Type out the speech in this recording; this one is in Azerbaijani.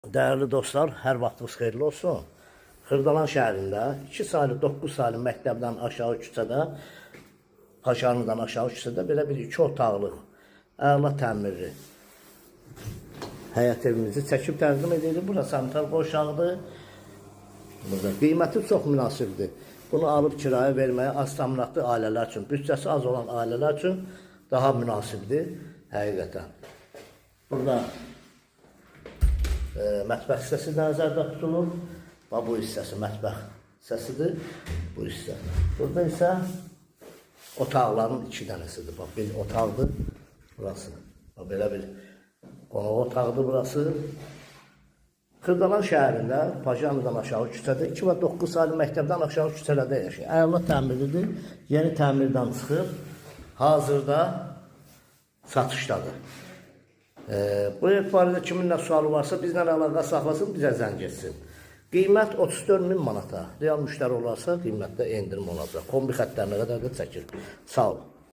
Değerli dostlar, hər vaxtınız xeyirli olsun. Xırdalan şəhərində 2 saylı, 9 saylı məktəbdən aşağı küçədə, Paşanlıdan aşağı küçədə belə bir 2 otaqlıq, əla təmirli həyət evimizi çəkib təqdim edirik. Burası sanitar qoşağıdır. Burada qiyməti çox münasibdir. Bunu alıb kiraya verməyə az təminatlı ailələr üçün, büdcəsi az olan ailələr üçün daha münasibdir həqiqətən. Burada mətbəx hissəsi nəzərdə tutulur. Bu hissəsi mətbəx hissəsidir. Bu hissə. Burada isə otaqların 2 dənəsidir. Bax, bir otaqdır burası. Belə bir qonaq otağıdır burası. Xırdalan şəhərində, Pajanlıdan aşağı küçədə 2 və 9 saylı məktəbdən aşağı küçələrdə yaşayır. Əla təmirlidir. Yeni təmirdən çıxıb hazırda satışdadır. Bu ev barədə kiminlə sualı varsa bizlə əlaqə saxlasın, bizə zəng etsin. Qiymət 34.000 manata. Real müştəri olarsa qiymətdə endirim olacaq. Kombi xətlərinə qədər də çəkir. Sağ olun.